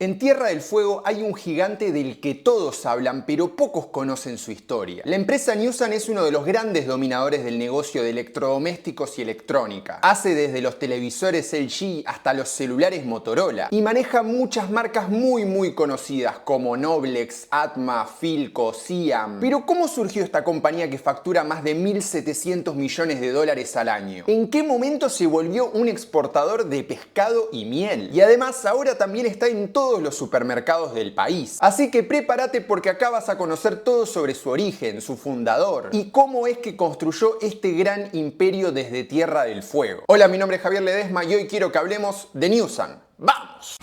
En Tierra del Fuego hay un gigante del que todos hablan, pero pocos conocen su historia. La empresa Newsan es uno de los grandes dominadores del negocio de electrodomésticos y electrónica. Hace desde los televisores LG hasta los celulares Motorola y maneja muchas marcas muy conocidas como Noblex, Atma, Philco, Siam. Pero ¿cómo surgió esta compañía que factura más de 1.700 millones de dólares al año? ¿En qué momento se volvió un exportador de pescado y miel? Y además ahora también está en todos los supermercados del país. Así que prepárate porque acá vas a conocer todo sobre su origen, su fundador y cómo es que construyó este gran imperio desde Tierra del Fuego. Hola, mi nombre es Javier Ledesma y hoy quiero que hablemos de Newsan. ¡Vamos!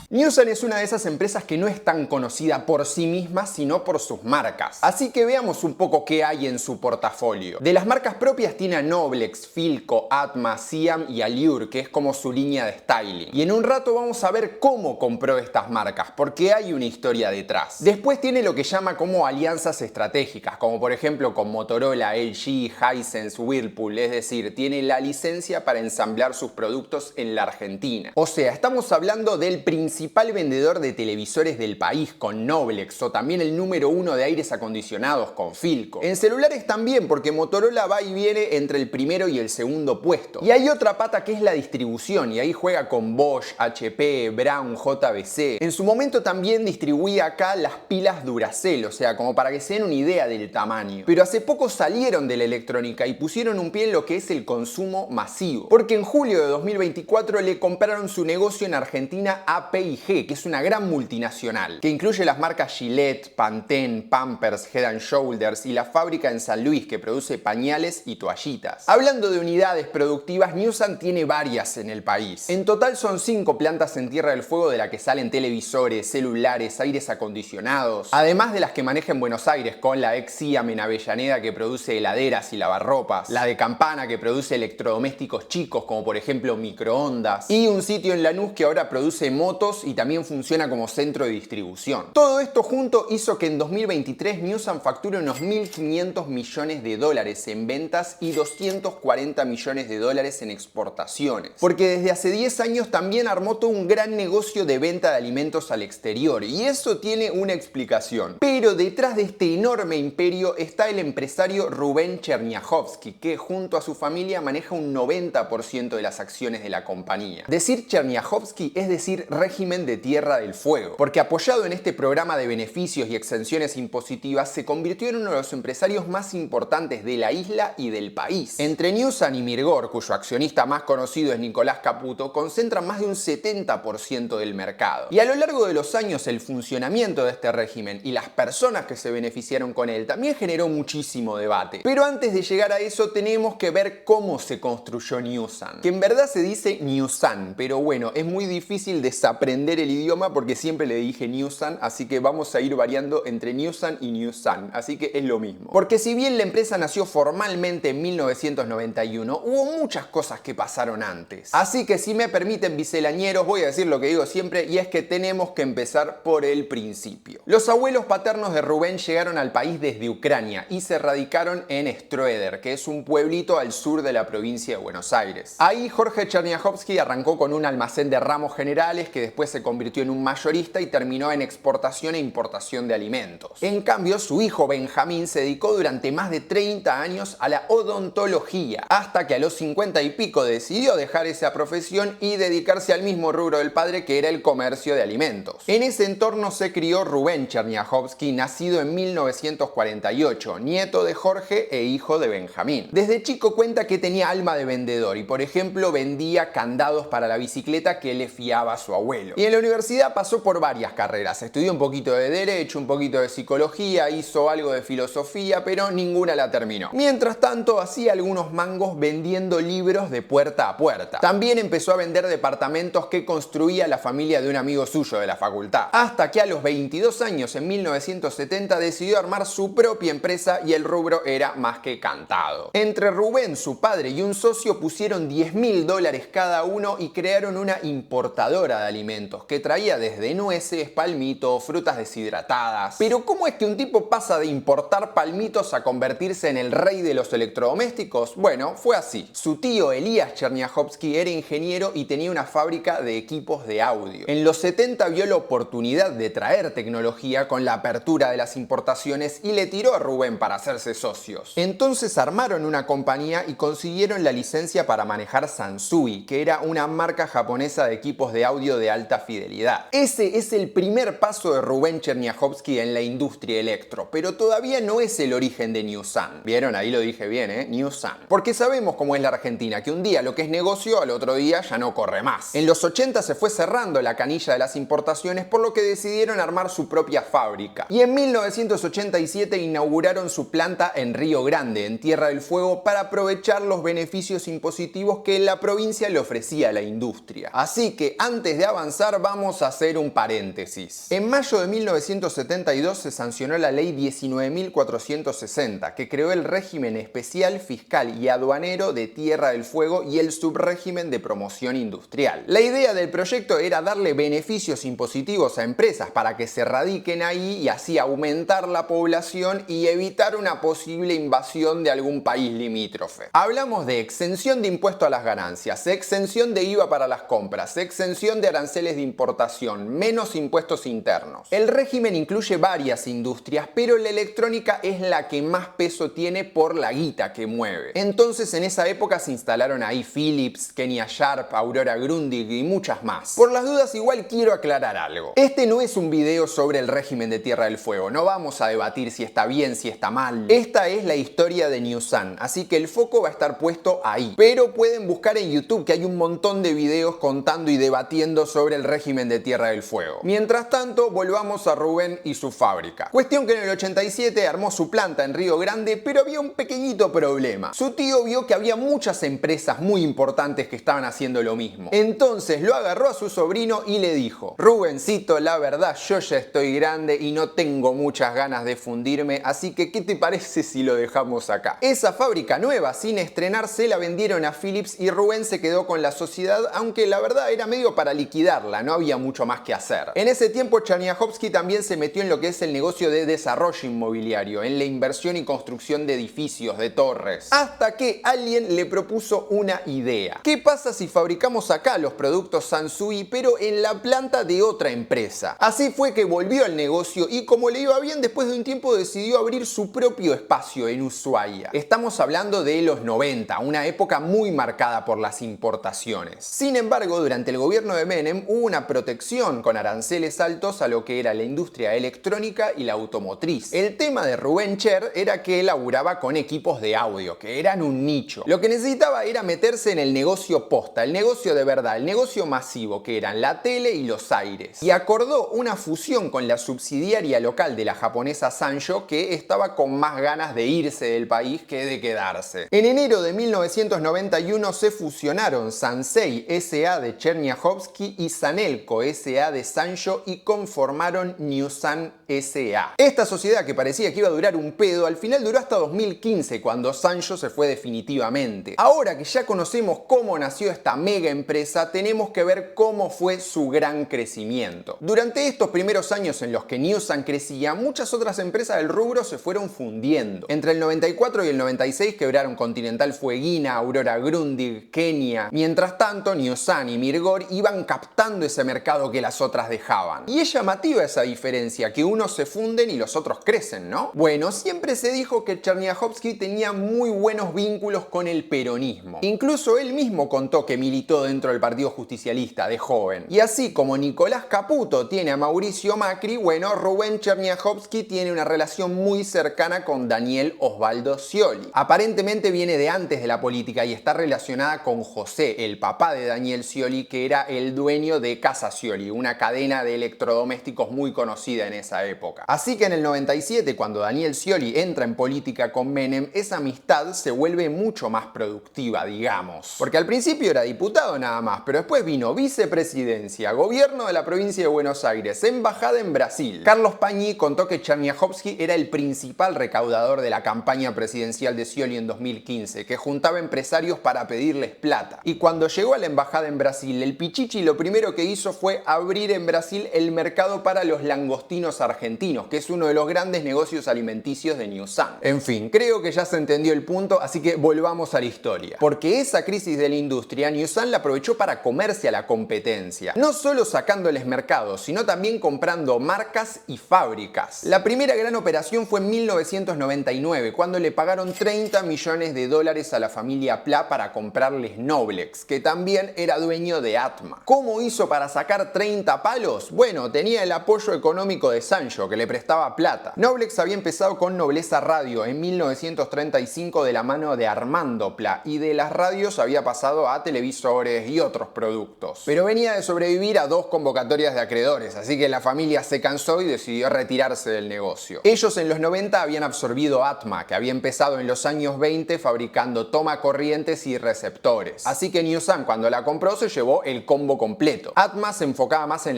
Newsan es una de esas empresas que no es tan conocida por sí misma, sino por sus marcas. Así que veamos un poco qué hay en su portafolio. De las marcas propias tiene a Noblex, Philco, Atma, Siam y Allure, que es como su línea de styling. Y en un rato vamos a ver cómo compró estas marcas, porque hay una historia detrás. Después tiene lo que llama como alianzas estratégicas, como por ejemplo con Motorola, LG, Hisense, Whirlpool, es decir, tiene la licencia para ensamblar sus productos en la Argentina. O sea, estamos hablando del principal vendedor de televisores del país con Noblex o también el número 1 de aires acondicionados con Philco. En celulares también, porque Motorola va y viene entre el primero y el segundo puesto. Y hay otra pata que es la distribución y ahí juega con Bosch, HP, Braun, JBC. En su momento también distribuía acá las pilas Duracell, o sea, como para que se den una idea del tamaño. Pero hace poco salieron de la electrónica y pusieron un pie en lo que es el consumo masivo. Porque en julio de 2024 le compraron su negocio en Argentina a P&G, que es una gran multinacional, que incluye las marcas Gillette, Pantene, Pampers, Head & Shoulders y la fábrica en San Luis que produce pañales y toallitas. Hablando de unidades productivas, Newsan tiene varias en el país. En total son 5 plantas en Tierra del Fuego de las que salen televisores, celulares, aires acondicionados, además de las que maneja en Buenos Aires con la ex Siam en Avellaneda que produce heladeras y lavarropas, la de Campana que produce electrodomésticos chicos como por ejemplo microondas y un sitio en Lanús que ahora produce motos y también funciona como centro de distribución. Todo esto junto hizo que en 2023 Newsan facture unos 1.500 millones de dólares en ventas y 240 millones de dólares en exportaciones. Porque desde hace 10 años también armó todo un gran negocio de venta de alimentos al exterior y eso tiene una explicación. Pero detrás de este enorme imperio está el empresario Rubén Cherniachovsky, que junto a su familia maneja un 90% de las acciones de la compañía. Decir Cherniachovsky es decir régimen de Tierra del Fuego, porque apoyado en este programa de beneficios y exenciones impositivas se convirtió en uno de los empresarios más importantes de la isla y del país. Entre Newsan y Mirgor, cuyo accionista más conocido es Nicolás Caputo, concentran más de un 70% del mercado. Y a lo largo de los años el funcionamiento de este régimen y las personas que se beneficiaron con él también generó muchísimo debate. Pero antes de llegar a eso tenemos que ver cómo se construyó Newsan, que en verdad se dice Newsan, pero bueno, es muy difícil desaprender el idioma porque siempre le dije Newsan, así que vamos a ir variando entre Newsan y Newsan, así que es lo mismo. Porque si bien la empresa nació formalmente en 1991, hubo muchas cosas que pasaron antes. Así que si me permiten biselañeros, voy a decir lo que digo siempre y es que tenemos que empezar por el principio. Los abuelos paternos de Rubén llegaron al país desde Ucrania y se radicaron en Stroeder, que es un pueblito al sur de la provincia de Buenos Aires. Ahí Jorge Cherniachovsky arrancó con un almacén de ramos generales que después se convirtió en un mayorista y terminó en exportación e importación de alimentos. En cambio, su hijo Benjamín se dedicó durante más de 30 años a la odontología, hasta que a los 50 y pico decidió dejar esa profesión y dedicarse al mismo rubro del padre, que era el comercio de alimentos. En ese entorno se crió Rubén Cherniachovsky, nacido en 1948, nieto de Jorge e hijo de Benjamín. Desde chico cuenta que tenía alma de vendedor y, por ejemplo, vendía candados para la bicicleta que le fiaba a su abuelo. Y en la universidad pasó por varias carreras. Estudió un poquito de Derecho, un poquito de Psicología, hizo algo de Filosofía, pero ninguna la terminó. Mientras tanto, hacía algunos mangos vendiendo libros de puerta a puerta. También empezó a vender departamentos que construía la familia de un amigo suyo de la facultad. Hasta que a los 22 años, en 1970, decidió armar su propia empresa y el rubro era más que cantado. Entre Rubén, su padre y un socio pusieron $10.000 cada uno y crearon una importadora de alimentos alimentos, que traía desde nueces, palmitos, frutas deshidratadas. Pero ¿cómo es que un tipo pasa de importar palmitos a convertirse en el rey de los electrodomésticos? Bueno, fue así. Su tío Elías Cherniachovsky era ingeniero y tenía una fábrica de equipos de audio. En los 70 vio la oportunidad de traer tecnología con la apertura de las importaciones y le tiró a Rubén para hacerse socios. Entonces armaron una compañía y consiguieron la licencia para manejar Sansui, que era una marca japonesa de equipos de audio de alta fidelidad. Ese es el primer paso de Rubén Cherniachovsky en la industria electro, pero todavía no es el origen de Newsan. ¿Vieron? Ahí lo dije bien, ¿eh? Newsan. Porque sabemos cómo es la Argentina, que un día lo que es negocio, al otro día ya no corre más. En los 80 se fue cerrando la canilla de las importaciones, por lo que decidieron armar su propia fábrica. Y en 1987 inauguraron su planta en Río Grande, en Tierra del Fuego, para aprovechar los beneficios impositivos que la provincia le ofrecía a la industria. Así que antes de avanzar vamos a hacer un paréntesis. En mayo de 1972 se sancionó la ley 19.460, que creó el régimen especial, fiscal y aduanero de Tierra del Fuego y el subrégimen de promoción industrial. La idea del proyecto era darle beneficios impositivos a empresas para que se radiquen ahí y así aumentar la población y evitar una posible invasión de algún país limítrofe. Hablamos de exención de impuesto a las ganancias, exención de IVA para las compras, exención de aranceles de importación, menos impuestos internos. El régimen incluye varias industrias, pero la electrónica es la que más peso tiene por la guita que mueve. Entonces en esa época se instalaron ahí Philips, Kenya Sharp, Aurora Grundig y muchas más. Por las dudas igual quiero aclarar algo. Este no es un video sobre el régimen de Tierra del Fuego, no vamos a debatir si está bien, si está mal. Esta es la historia de Newsan, así que el foco va a estar puesto ahí. Pero pueden buscar en YouTube que hay un montón de videos contando y debatiendo sobre el régimen de Tierra del Fuego. Mientras tanto, volvamos a Rubén y su fábrica. Cuestión que en el 87 armó su planta en Río Grande, pero había un pequeñito problema. Su tío vio que había muchas empresas muy importantes que estaban haciendo lo mismo. Entonces lo agarró a su sobrino y le dijo: Rubencito, la verdad yo ya estoy grande y no tengo muchas ganas de fundirme, así que ¿qué te parece si lo dejamos acá? Esa fábrica nueva, sin estrenar, se la vendieron a Philips y Rubén se quedó con la sociedad, aunque la verdad era medio para liquidarla, no había mucho más que hacer. En ese tiempo Cherniachovsky también se metió en lo que es el negocio de desarrollo inmobiliario, en la inversión y construcción de edificios, de torres, hasta que alguien le propuso una idea. ¿Qué pasa si fabricamos acá los productos Sansui, pero en la planta de otra empresa? Así fue que volvió al negocio y como le iba bien, después de un tiempo decidió abrir su propio espacio en Ushuaia. Estamos hablando de los 90, una época muy marcada por las importaciones. Sin embargo, durante el gobierno de Menem hubo una protección con aranceles altos a lo que era la industria electrónica y la automotriz. El tema de Rubén Cher era que él laburaba con equipos de audio, que eran un nicho. Lo que necesitaba era meterse en el negocio posta, el negocio de verdad, el negocio masivo, que eran la tele y los aires. Y acordó una fusión con la subsidiaria local de la japonesa Sanyo, que estaba con más ganas de irse del país que de quedarse. En enero de 1991 se fusionaron Sansei S.A. de Cherniachovsky y Sanelco S.A. de Sanyo y conformaron Newsan S.A. Esta sociedad, que parecía que iba a durar un pedo, al final duró hasta 2015, cuando Sanyo se fue definitivamente. Ahora que ya conocemos cómo nació esta mega empresa, tenemos que ver cómo fue su gran crecimiento. Durante estos primeros años en los que Newsan crecía, muchas otras empresas del rubro se fueron fundiendo. Entre el 94 y el 96 quebraron Continental Fueguina, Aurora Grundig, Kenia. Mientras tanto, Newsan y Mirgor iban captando ese mercado que las otras dejaban. Y es llamativa esa diferencia, que unos se funden y los otros crecen, ¿no? Bueno, siempre se dijo que Cherniachovsky tenía muy buenos vínculos con el peronismo. Incluso él mismo contó que militó dentro del Partido Justicialista de joven. Y así como Nicolás Caputo tiene a Mauricio Macri, bueno, Rubén Cherniachovsky tiene una relación muy cercana con Daniel Osvaldo Scioli. Aparentemente viene de antes de la política y está relacionada con José, el papá de Daniel Scioli, que era el dueño de Casa Scioli, una cadena de electrodomésticos muy conocida en esa época. Así que en el 97, cuando Daniel Scioli entra en política con Menem, esa amistad se vuelve mucho más productiva, digamos. Porque al principio era diputado nada más, pero después vino vicepresidencia, gobierno de la provincia de Buenos Aires, embajada en Brasil. Carlos Pañi contó que Cherniachovsky era el principal recaudador de la campaña presidencial de Scioli en 2015, que juntaba empresarios para pedirles plata. Y cuando llegó a la embajada en Brasil, el Pichichi lo primero primero que hizo fue abrir en Brasil el mercado para los langostinos argentinos, que es uno de los grandes negocios alimenticios de Newsan. En fin, creo que ya se entendió el punto, así que volvamos a la historia. Porque esa crisis de la industria, Newsan la aprovechó para comerse a la competencia. No solo sacándoles mercados, sino también comprando marcas y fábricas. La primera gran operación fue en 1999, cuando le pagaron 30 millones de dólares a la familia Pla para comprarles Noblex, que también era dueño de Atma. ¿Cómo hizo para sacar 30 palos? Bueno, tenía el apoyo económico de Sancho, que le prestaba plata. Noblex había empezado con Nobleza Radio en 1935 de la mano de Armando Pla, y de las radios había pasado a televisores y otros productos. Pero venía de sobrevivir a 2 convocatorias de acreedores, así que la familia se cansó y decidió retirarse del negocio. Ellos en los 90 habían absorbido Atma, que había empezado en los años 20 fabricando tomacorrientes y receptores. Así que Newsan, cuando la compró, se llevó el combo completo. Atma se enfocaba más en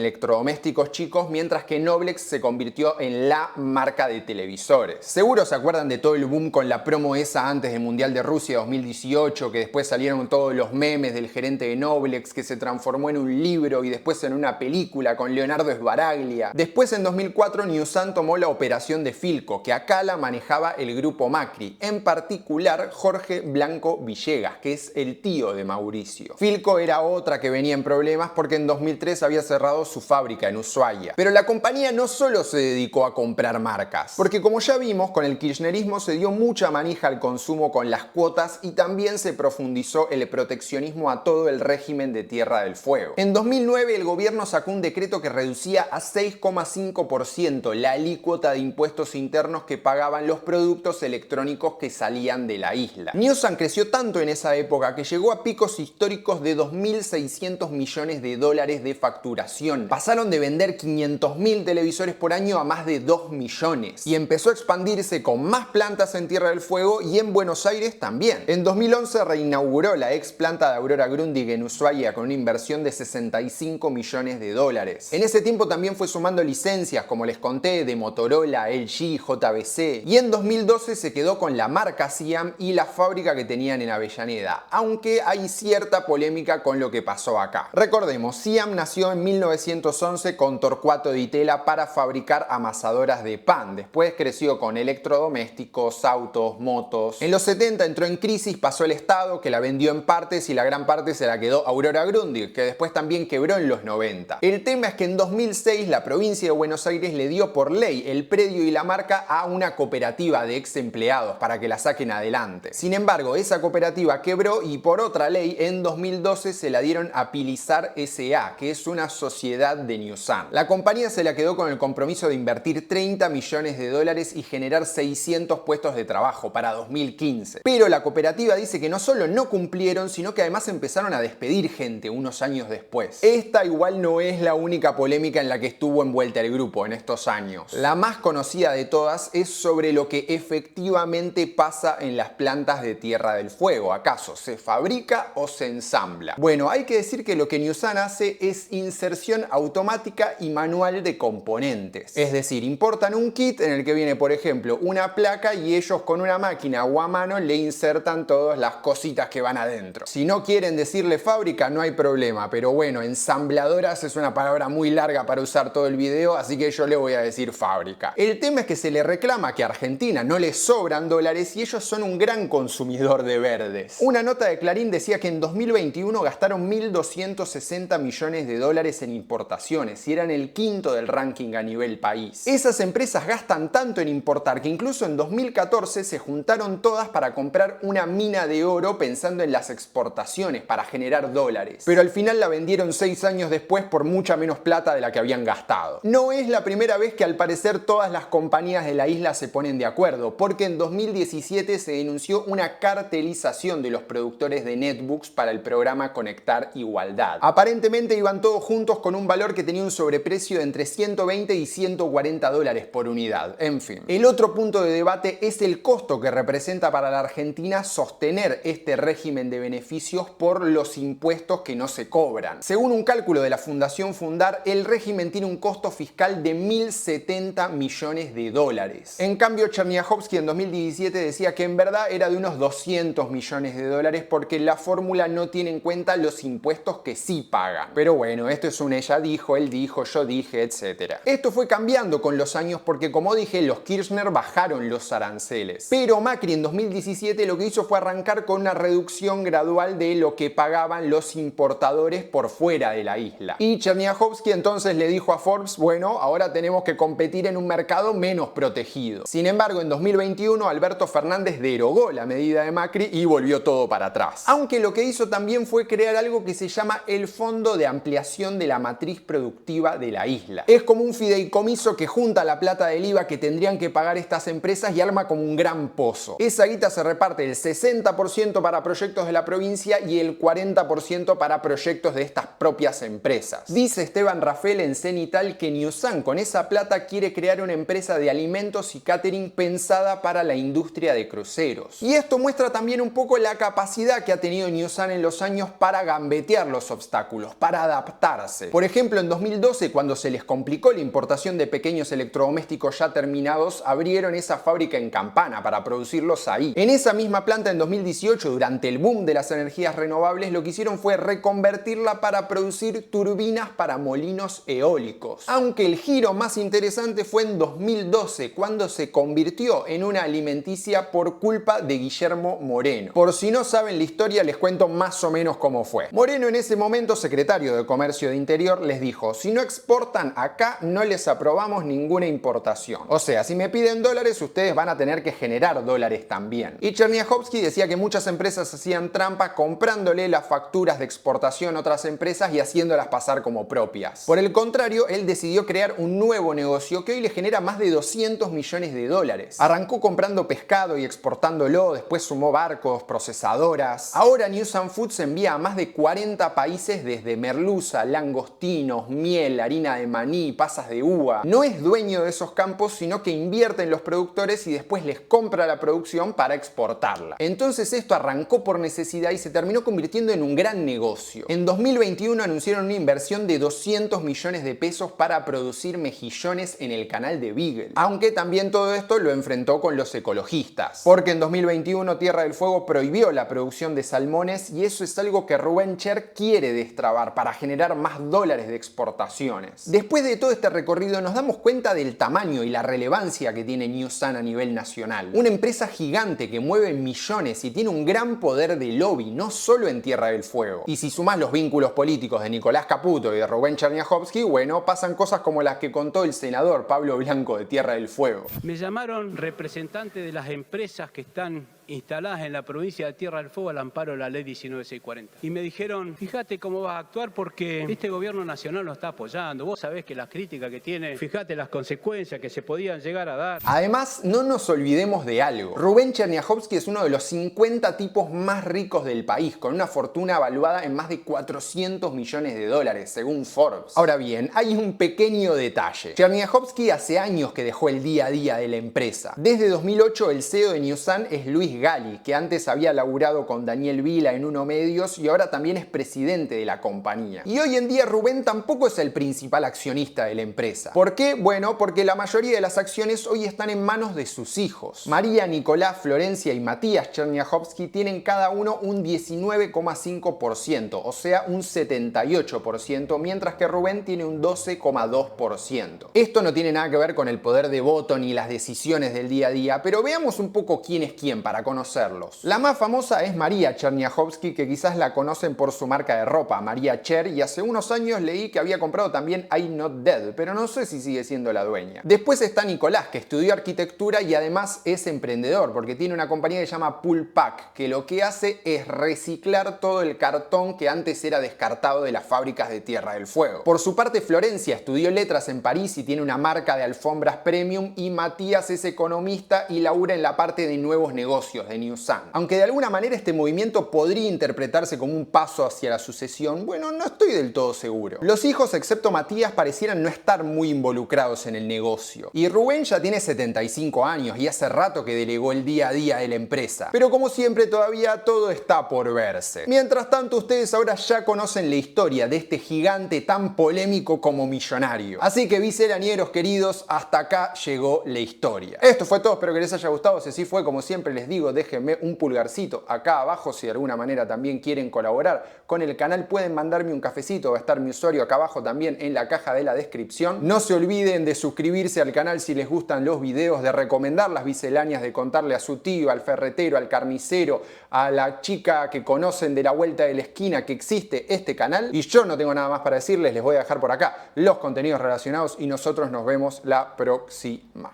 electrodomésticos chicos, mientras que Noblex se convirtió en la marca de televisores. Seguro se acuerdan de todo el boom con la promo esa antes del Mundial de Rusia 2018, que después salieron todos los memes del gerente de Noblex, que se transformó en un libro y después en una película con Leonardo Sbaraglia. Después, en 2004, Newsan tomó la operación de Philco, que acá la manejaba el grupo Macri, en particular Jorge Blanco Villegas, que es el tío de Mauricio. Philco era otra que venía en problemas porque en 2003 había cerrado su fábrica en Ushuaia. Pero la compañía no solo se dedicó a comprar marcas, porque como ya vimos, con el kirchnerismo se dio mucha manija al consumo con las cuotas y también se profundizó el proteccionismo a todo el régimen de Tierra del Fuego. En 2009 el gobierno sacó un decreto que reducía a 6,5% la alícuota de impuestos internos que pagaban los productos electrónicos que salían de la isla. Newsan creció tanto en esa época que llegó a picos históricos de 2.600 millones de dólares de facturación. Pasaron de vender 500.000 televisores por año a más de 2 millones. Y empezó a expandirse con más plantas en Tierra del Fuego y en Buenos Aires también. En 2011 reinauguró la ex planta de Aurora Grundig en Ushuaia con una inversión de 65 millones de dólares. En ese tiempo también fue sumando licencias, como les conté, de Motorola, LG, JBC. Y en 2012 se quedó con la marca Siam y la fábrica que tenían en Avellaneda, aunque hay cierta polémica con lo que pasó acá. Recordemos, Siam nació en 1911 con Torcuato Di Tella para fabricar amasadoras de pan. Después creció con electrodomésticos, autos, motos. En los 70 entró en crisis, pasó el Estado, que la vendió en partes y la gran parte se la quedó Aurora Grundig, que después también quebró en los 90. El tema es que en 2006 la provincia de Buenos Aires le dio por ley el predio y la marca a una cooperativa de ex empleados para que la saquen adelante. Sin embargo, esa cooperativa quebró y por otra ley en 2012 se la dieron a Pilizar S.A., que es una sociedad de Newsan. La compañía se la quedó con el compromiso de invertir 30 millones de dólares y generar 600 puestos de trabajo para 2015. Pero la cooperativa dice que no solo no cumplieron, sino que además empezaron a despedir gente unos años después. Esta igual no es la única polémica en la que estuvo envuelta el grupo en estos años. La más conocida de todas es sobre lo que efectivamente pasa en las plantas de Tierra del Fuego. ¿Acaso se fabrica o se ensambla? Bueno, hay que decir que lo que Newsan hace es inserción automática y manual de componentes. Es decir, importan un kit en el que viene, por ejemplo, una placa y ellos con una máquina o a mano le insertan todas las cositas que van adentro. Si no quieren decirle fábrica, no hay problema, pero bueno, ensambladoras es una palabra muy larga para usar todo el video, así que yo le voy a decir fábrica. El tema es que se le reclama que a Argentina no le sobran dólares y ellos son un gran consumidor de verdes. Una nota de Clarín decía que en 2021 gastaron 1.260 millones de dólares en importaciones y eran el quinto del ranking a nivel país. Esas empresas gastan tanto en importar que incluso en 2014 se juntaron todas para comprar una mina de oro pensando en las exportaciones para generar dólares. Pero al final la vendieron 6 años después por mucha menos plata de la que habían gastado. No es la primera vez que al parecer todas las compañías de la isla se ponen de acuerdo, porque en 2017 se denunció una cartelización de los productores de netbooks para el programa Conectar Igualdad. Aparentemente iban todos juntos con un valor que tenía un sobreprecio de entre 120 y 140 dólares por unidad. En fin. El otro punto de debate es el costo que representa para la Argentina sostener este régimen de beneficios por los impuestos que no se cobran. Según un cálculo de la Fundación Fundar, el régimen tiene un costo fiscal de 1.070 millones de dólares. En cambio, Cherniakhovsky en 2017 decía que en verdad era de unos 200 millones de dólares porque la fórmula no tiene en cuenta los impuestos que sí pagan. hagan. Pero bueno, esto es un ella dijo, él dijo, yo dije, etc. Esto fue cambiando con los años porque, como dije, los Kirchner bajaron los aranceles. Pero Macri en 2017 lo que hizo fue arrancar con una reducción gradual de lo que pagaban los importadores por fuera de la isla. Y Chernyakhovsky entonces le dijo a Forbes, bueno, ahora tenemos que competir en un mercado menos protegido. Sin embargo, en 2021 Alberto Fernández derogó la medida de Macri y volvió todo para atrás. Aunque lo que hizo también fue crear algo que se llama el Fondo de Ampliación de la Matriz Productiva de la isla. Es como un fideicomiso que junta la plata del IVA que tendrían que pagar estas empresas y arma como un gran pozo. Esa guita se reparte el 60% para proyectos de la provincia y el 40% para proyectos de estas propias empresas. Dice Esteban Rafael en Cenital que Newsan con esa plata quiere crear una empresa de alimentos y catering pensada para la industria de cruceros. Y esto muestra también un poco la capacidad que ha tenido Newsan en los años para gambetear los obstáculos, para adaptarse. Por ejemplo, en 2012, cuando se les complicó la importación de pequeños electrodomésticos ya terminados, abrieron esa fábrica en Campana para producirlos ahí. En esa misma planta en 2018, durante el boom de las energías renovables, lo que hicieron fue reconvertirla para producir turbinas para molinos eólicos. Aunque el giro más interesante fue en 2012, cuando se convirtió en una alimenticia por culpa de Guillermo Moreno. Por si no saben la historia, les cuento más o menos cómo fue. Moreno, en ese momento secretario de Comercio de Interior, les dijo: si no exportan acá, no les aprobamos ninguna importación. O sea, si me piden dólares, ustedes van a tener que generar dólares también. Y Chernyakhovsky decía que muchas empresas hacían trampa comprándole las facturas de exportación a otras empresas y haciéndolas pasar como propias. Por el contrario, él decidió crear un nuevo negocio que hoy le genera más de 200 millones de dólares. Arrancó comprando pescado y exportándolo, después sumó barcos, procesadoras. Ahora Newsan Foods envía a más de 40 países desde merluza, langostinos, miel, harina de maní, pasas de uva. No es dueño de esos campos, sino que invierte en los productores y después les compra la producción para exportarla. Entonces esto arrancó por necesidad y se terminó convirtiendo en un gran negocio. En 2021 anunciaron una inversión de 200 millones de pesos para producir mejillones en el canal de Beagle. Aunque también todo esto lo enfrentó con los ecologistas. Porque en 2021 Tierra del Fuego prohibió la producción de salmones y eso es algo que Rubén Cher quiere destrabar para generar más dólares de exportaciones. Después de todo este recorrido nos damos cuenta del tamaño y la relevancia que tiene Newsan a nivel nacional. Una empresa gigante que mueve millones y tiene un gran poder de lobby, no solo en Tierra del Fuego. Y si sumás los vínculos políticos de Nicolás Caputo y de Rubén Chernyakhovsky, bueno, pasan cosas como las que contó el senador Pablo Blanco de Tierra del Fuego. Me llamaron representantes de las empresas que están instaladas en la provincia de Tierra del Fuego al amparo de la ley 19640. Y me dijeron: fíjate cómo vas a actuar porque este gobierno nacional nos está apoyando. Vos sabés que las críticas que tiene, fíjate las consecuencias que se podían llegar a dar. Además, no nos olvidemos de algo. Rubén Chernyakhovsky es uno de los 50 tipos más ricos del país, con una fortuna evaluada en más de 400 millones de dólares, según Forbes. Ahora bien, hay un pequeño detalle. Chernyakhovsky hace años que dejó el día a día de la empresa. Desde 2008, el CEO de Newsan es Luis Gali, que antes había laburado con Daniel Vila en Uno Medios y ahora también es presidente de la compañía. Y hoy en día Rubén tampoco es el principal accionista de la empresa. ¿Por qué? Bueno, porque la mayoría de las acciones hoy están en manos de sus hijos. María, Nicolás, Florencia y Matías Chernyakhovsky tienen cada uno un 19,5%, o sea, un 78%, mientras que Rubén tiene un 12,2%. Esto no tiene nada que ver con el poder de voto ni las decisiones del día a día, pero veamos un poco quién es quién para conocerlos. La más famosa es María Chernyakhovsky, que quizás la conocen por su marca de ropa, María Cher, y hace unos años leí que había comprado también I'm Not Dead, pero no sé si sigue siendo la dueña. Después está Nicolás, que estudió arquitectura y además es emprendedor, porque tiene una compañía que se llama Pullpack, que lo que hace es reciclar todo el cartón que antes era descartado de las fábricas de Tierra del Fuego. Por su parte, Florencia estudió letras en París y tiene una marca de alfombras premium, y Matías es economista y labura en la parte de nuevos negocios de Newsan. Aunque de alguna manera este movimiento podría interpretarse como un paso hacia la sucesión, bueno, no estoy del todo seguro. Los hijos, excepto Matías, parecieran no estar muy involucrados en el negocio. Y Rubén ya tiene 75 años y hace rato que delegó el día a día de la empresa. Pero como siempre, todavía todo está por verse. Mientras tanto, ustedes ahora ya conocen la historia de este gigante tan polémico como millonario. Así que, viseranieros queridos, hasta acá llegó la historia. Esto fue todo, espero que les haya gustado. Si así fue, como siempre les digo, digo, déjenme un pulgarcito acá abajo si de alguna manera también quieren colaborar con el canal. Pueden mandarme un cafecito, va a estar mi usuario acá abajo también en la caja de la descripción. No se olviden de suscribirse al canal si les gustan los videos, de recomendar las misceláneas, de contarle a su tío, al ferretero, al carnicero, a la chica que conocen de la vuelta de la esquina que existe este canal. Y yo no tengo nada más para decirles, les voy a dejar por acá los contenidos relacionados y nosotros nos vemos la próxima.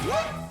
Whoa!